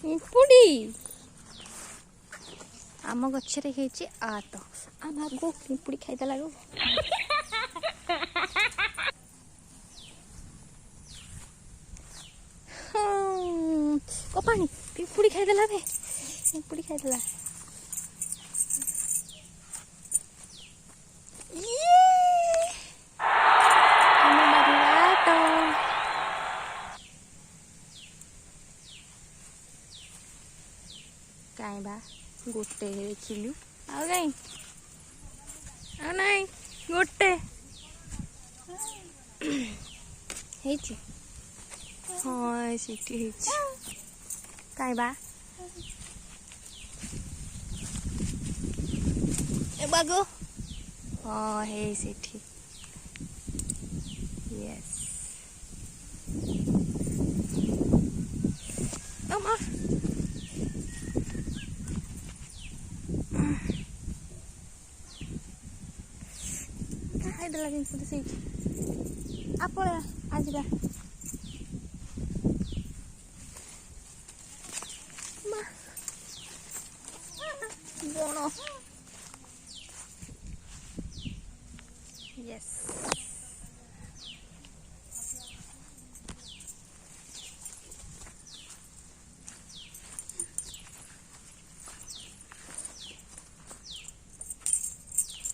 ପିମ୍ପୁଡ଼ି ଆମ ଗଛରେ ହେଇଛି ଆତ ଆମ ଆଗ ପିମ୍ପୁଡ଼ି ଖାଇଦେଲା ଗো କପାଣି ପିମ୍ପୁଡ଼ି ଖାଇଦେଲା ବେ ପିମ୍ପୁଡ଼ି ଖାଇଦେଲା काई बा गोटे देखिलु आउ काई आ नहीं गोटे हेची हाँ सीटी हेची काई बा ए बागो हाँ हे सीटी यस अम्मा lagi putus sih apa ya aja dah mah bono yes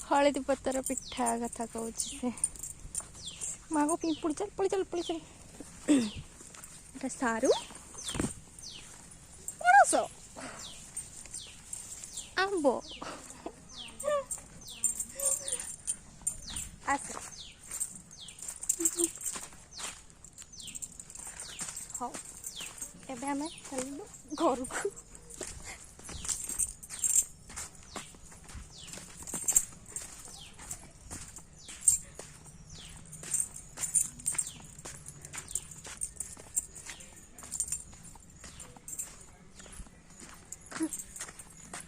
हलदी पत्तर पिठा कथा कहूँ से माँ को पिंपुड़ी चल पड़ी चल ଏଟା ସାରୁ ପଣସ ଆମ୍ବ ଆସ ହଉ ଏବେ ଆମେ ଚାଲିଲୁ ଘରକୁ।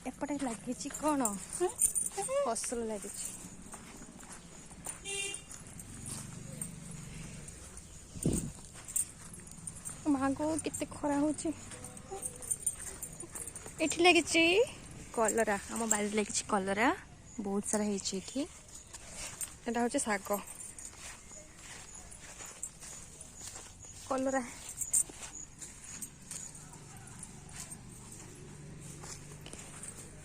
एपटे लगी कौन फसल लगी माँ को केते खरा हो लगी कलरा आम बाड़ी लगी कलरा बहुत सारा है हूँ शाग कलरा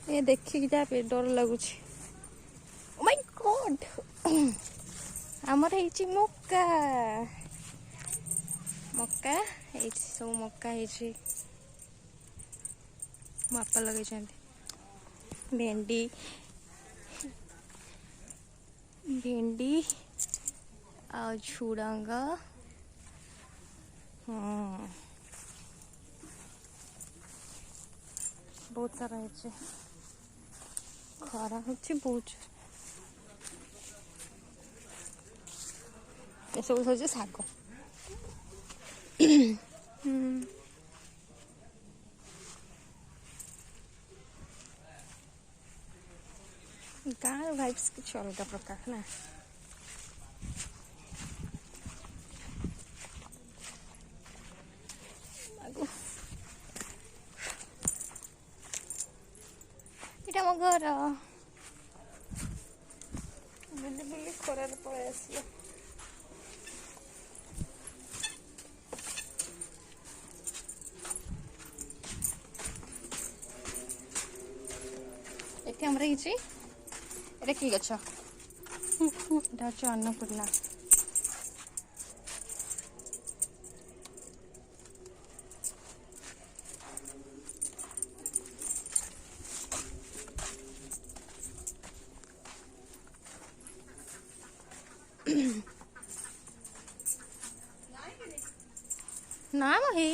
ये देखिक जा डर लगुच। ओ माय गॉड आमर है मक्का मक्का सब मक्का है बापा लगे भेंडी भेंडी आ झुड़ंग बहुत सारा है खरा होची बहुत ये सब होची शाग गाँव वाइब्स कुछ अलग प्रकार ना इटा मो घर बुली बुली खरार पड़े आसिया एठी हमरा हिची एटा की गछ एटा छ अन्नपूर्णा ना है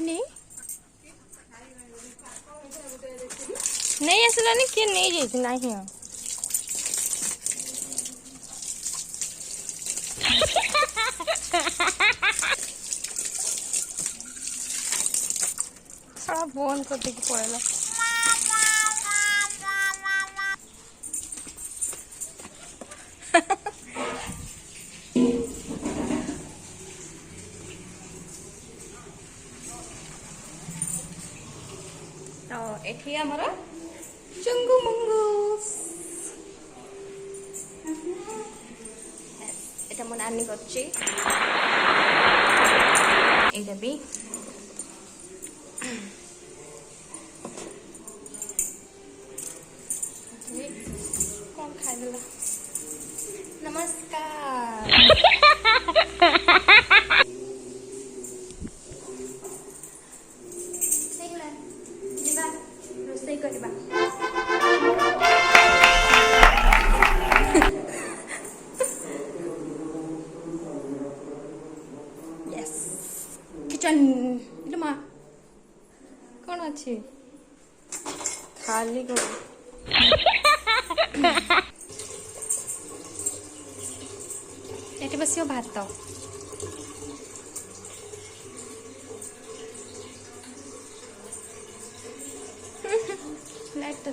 नहीं आसलानी किए नहीं जाइए नहीं सारा बंद कर देके पड़ेगा तो एठी हमर चंगू मंगूस एटा मन आनी करछि एटा भी कौन खाइ देला नमस्कार रोसई करबा यस किचन इलमा कौन अच्छे खाली को एटे बसियो भात लाइट